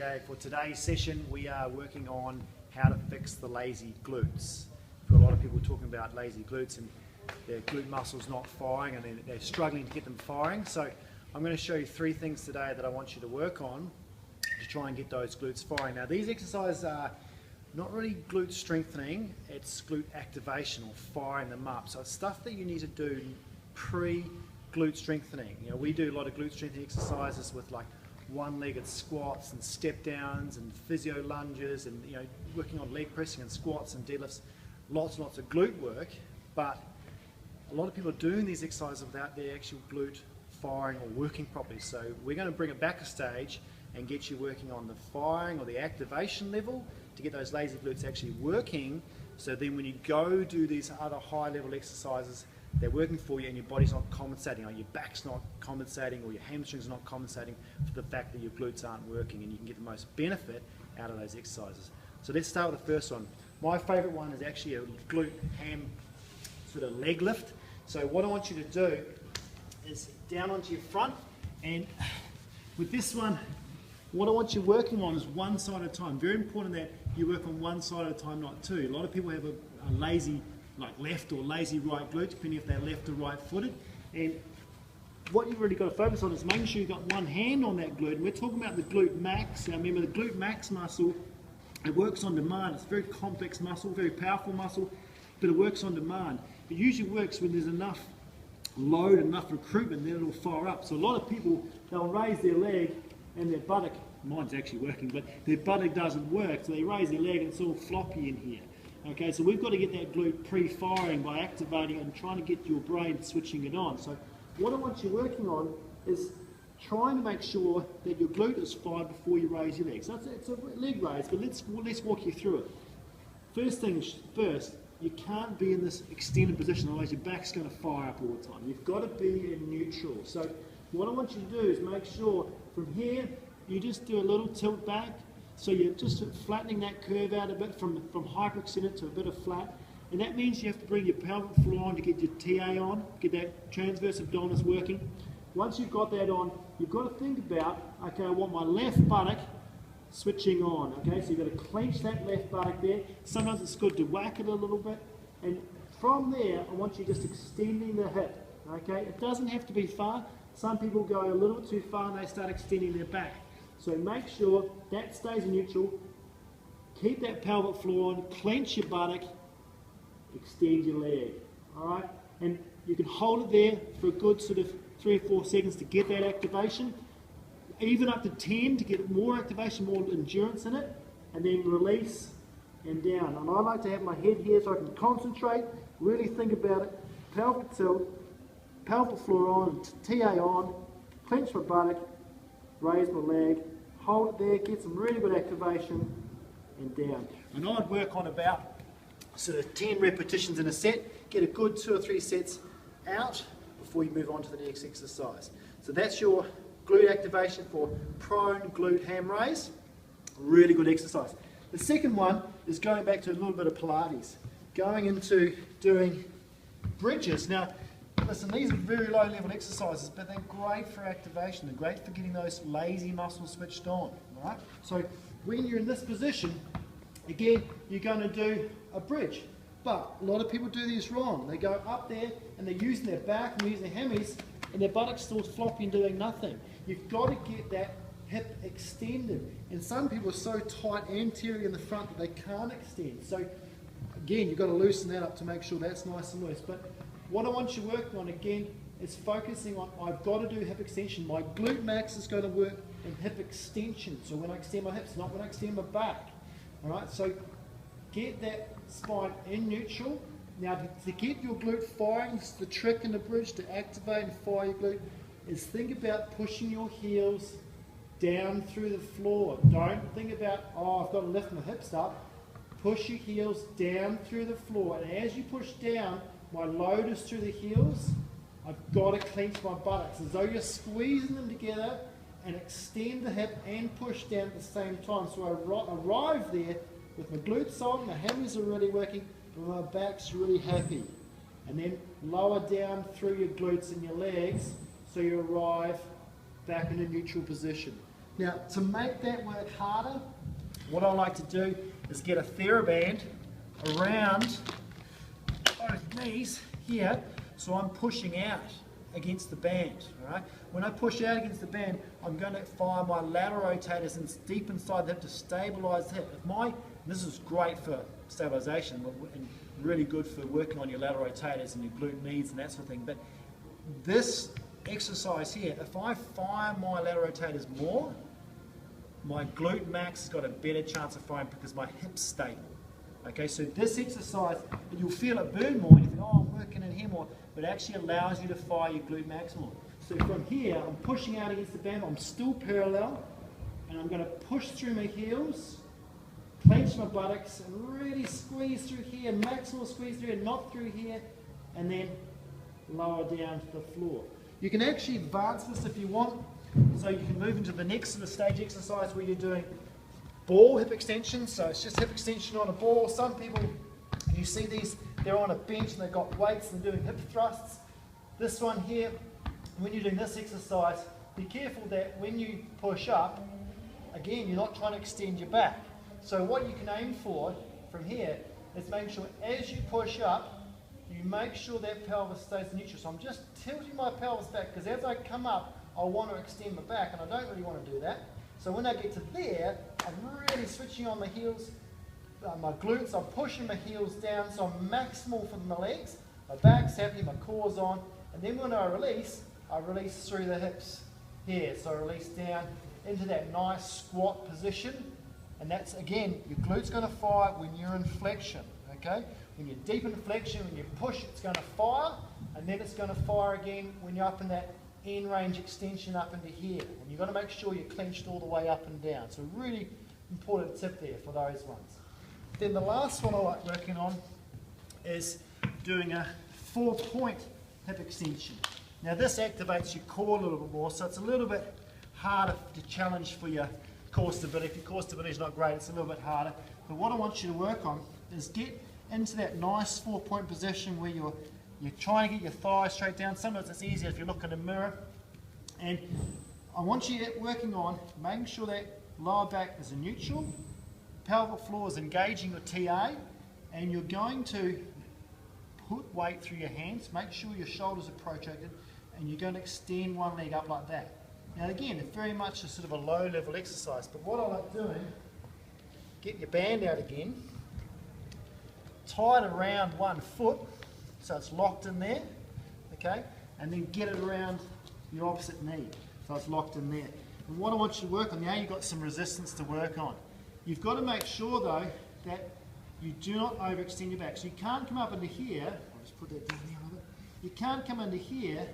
Okay, for today's session we are working on how to fix the lazy glutes. We've got a lot of people talking about lazy glutes and their glute muscles not firing and they're struggling to get them firing. So I'm going to show you 3 things today that I want you to work on to try and get those glutes firing. Now these exercises are not really glute strengthening, it's glute activation or firing them up. So it's stuff that you need to do pre-glute strengthening. You know, we do a lot of glute strengthening exercises with like one-legged squats and step downs and physio lunges and working on leg pressing and squats and deadlifts, lots and lots of glute work, but a lot of people are doing these exercises without their actual glute firing or working properly. So we're going to bring it back a stage and get you working on the firing or the activation level to get those lazy glutes actually working, so then when you go do these other high level exercises, they're working for you and your body's not compensating, or your back's not compensating, or your hamstrings are not compensating for the fact that your glutes aren't working, and you can get the most benefit out of those exercises. So let's start with the first one. My favourite one is actually a glute ham sort of leg lift. So what I want you to do is down onto your front, and with this one, what I want you working on is one side at a time. Very important that you work on one side at a time, not two. A lot of people have a lazy like left or lazy right glute, depending if they're left or right footed. And what you've really got to focus on is making sure you've got one hand on that glute. And we're talking about the glute max. Now remember, the glute max muscle, it works on demand. It's a very complex muscle, very powerful muscle, but it works on demand. It usually works when there's enough load, enough recruitment, then it'll fire up. So a lot of people, they'll raise their leg and their buttock, mine's actually working, but their buttock doesn't work, so they raise their leg and it's all floppy in here. Okay, so we've got to get that glute pre-firing by activating it and trying to get your brain switching it on. So what I want you working on is trying to make sure that your glute is fired before you raise your legs. So it's a leg raise, but let's walk you through it. First things first, you can't be in this extended position, otherwise your back's going to fire up all the time. You've got to be in neutral. So what I want you to do is make sure from here, you just do a little tilt back. So you're just flattening that curve out a bit from hyperextended to a bit of flat. And that means you have to bring your pelvic floor on to get your TA on, get that transverse abdominis working. Once you've got that on, you've got to think about, okay, I want my left buttock switching on. Okay, so you've got to clench that left buttock there. Sometimes it's good to whack it a little bit. And from there, I want you just extending the hip. Okay, it doesn't have to be far. Some people go a little too far and they start extending their back. So make sure that stays in neutral, keep that pelvic floor on, clench your buttock, extend your leg, alright? And you can hold it there for a good sort of 3 or 4 seconds to get that activation, even up to 10 to get more activation, more endurance in it, and then release and down. And I like to have my head here so I can concentrate, really think about it, pelvic tilt, pelvic floor on, TA on, clench my buttock, raise my leg, hold it there, get some really good activation, and down. And I'd work on about sort of 10 repetitions in a set, get a good 2 or 3 sets out before you move on to the next exercise. So that's your glute activation for prone glute ham raise. Really good exercise. The second one is going back to a little bit of Pilates, going into doing bridges. Now, listen, these are very low level exercises, but they're great for activation. They're great for getting those lazy muscles switched on. Right? So when you're in this position, again, you're going to do a bridge. But a lot of people do these wrong. They go up there and they're using their back and using their hammies, and their buttocks still floppy and doing nothing. You've got to get that hip extended. And some people are so tight anterior in the front that they can't extend. So again, you've got to loosen that up to make sure that's nice and loose. But what I want you working on again is focusing on, I've got to do hip extension. My glute max is going to work in hip extension. So when I extend my hips, not when I extend my back. All right, so get that spine in neutral. Now to get your glute firing, this is the trick in the bridge to activate and fire your glute, is think about pushing your heels down through the floor. Don't think about, oh, I've got to lift my hips up. Push your heels down through the floor. And as you push down, my load is through the heels. I've got to clench my buttocks as though you're squeezing them together and extend the hip and push down at the same time. So I arrive there with my glutes on, my hammies are really working, and my back's really happy. And then lower down through your glutes and your legs so you arrive back in a neutral position. Now, to make that work harder, what I like to do is get a TheraBand around both knees here, so I'm pushing out against the band. All right? When I push out against the band, I'm going to fire my lateral rotators deep inside the hip to stabilise the hip. This is great for stabilisation and really good for working on your lateral rotators and your glute medius and that sort of thing. But this exercise here, if I fire my lateral rotators more, my glute max has got a better chance of firing because my hip's stable. Okay, so this exercise, you'll feel it burn more, and you think, oh, I'm working in here more, but it actually allows you to fire your glute max more. So from here, I'm pushing out against the band, I'm still parallel, and I'm going to push through my heels, clench my buttocks, and really squeeze through here, maximal squeeze through here, not through here, and then lower down to the floor. You can actually advance this if you want, so you can move into the next sort of stage exercise where you're doing ball hip extension. So it's just hip extension on a ball. Some people, you see these, they're on a bench and they've got weights and they're doing hip thrusts. This one here, when you're doing this exercise, be careful that when you push up, again, you're not trying to extend your back. So what you can aim for from here is making sure as you push up, you make sure that pelvis stays neutral. So I'm just tilting my pelvis back because as I come up, I want to extend my back and I don't really want to do that. So when I get to there, I'm really switching on my heels, my glutes, I'm pushing my heels down so I'm maximal for my legs, my back's happy, my core's on, and then when I release through the hips here. So I release down into that nice squat position, and that's, again, your glute's going to fire when you're in flexion, okay? When you're deep in flexion, when you push, it's going to fire, and then it's going to fire again when you're up in that end range extension up into here. And you've got to make sure you're clenched all the way up and down. So really important tip there for those ones. Then the last one I like working on is doing a 4-point hip extension. Now this activates your core a little bit more, so it's a little bit harder to challenge for your core stability. If your core stability is not great, it's a little bit harder. But what I want you to work on is get into that nice 4-point position where you're trying to get your thighs straight down. Sometimes it's easier if you look in a mirror. And I want you working on making sure that lower back is in neutral, pelvic floor is engaging your TA, and you're going to put weight through your hands, make sure your shoulders are protracted, and you're going to extend one leg up like that. Now again, it's very much a sort of a low level exercise, but what I like doing, get your band out again, tie it around one foot, so it's locked in there, okay, and then get it around your opposite knee, so it's locked in there. And what I want you to work on, now you've got some resistance to work on. You've got to make sure though that you do not overextend your back. So you can't come up into here, I'll just put that down there a little bit. You can't come into here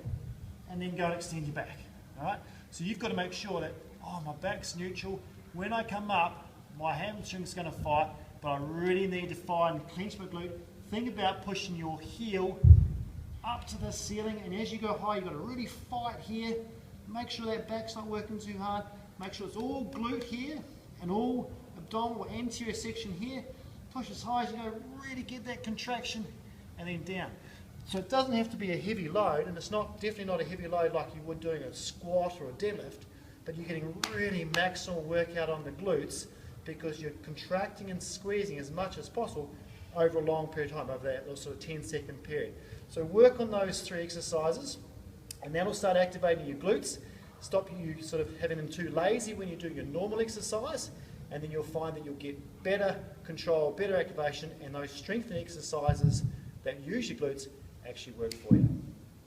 and then go and extend your back, alright? So you've got to make sure that, oh, my back's neutral. When I come up, my hamstring's going to fight, but I really need to fire and clench my glute. Think about pushing your heel up to the ceiling, and as you go high, you've got to really fight here. Make sure that back's not working too hard. Make sure it's all glute here and all abdominal or anterior section here. Push as high as you go, really get that contraction, and then down. So it doesn't have to be a heavy load, and it's definitely not a heavy load like you would doing a squat or a deadlift, but you're getting really maximal workout on the glutes because you're contracting and squeezing as much as possible over a long period of time, over that sort of 10-second period. So work on those 3 exercises, and that'll start activating your glutes, stop you sort of having them too lazy when you do your normal exercise, and then you'll find that you'll get better control, better activation, and those strengthening exercises that use your glutes actually work for you.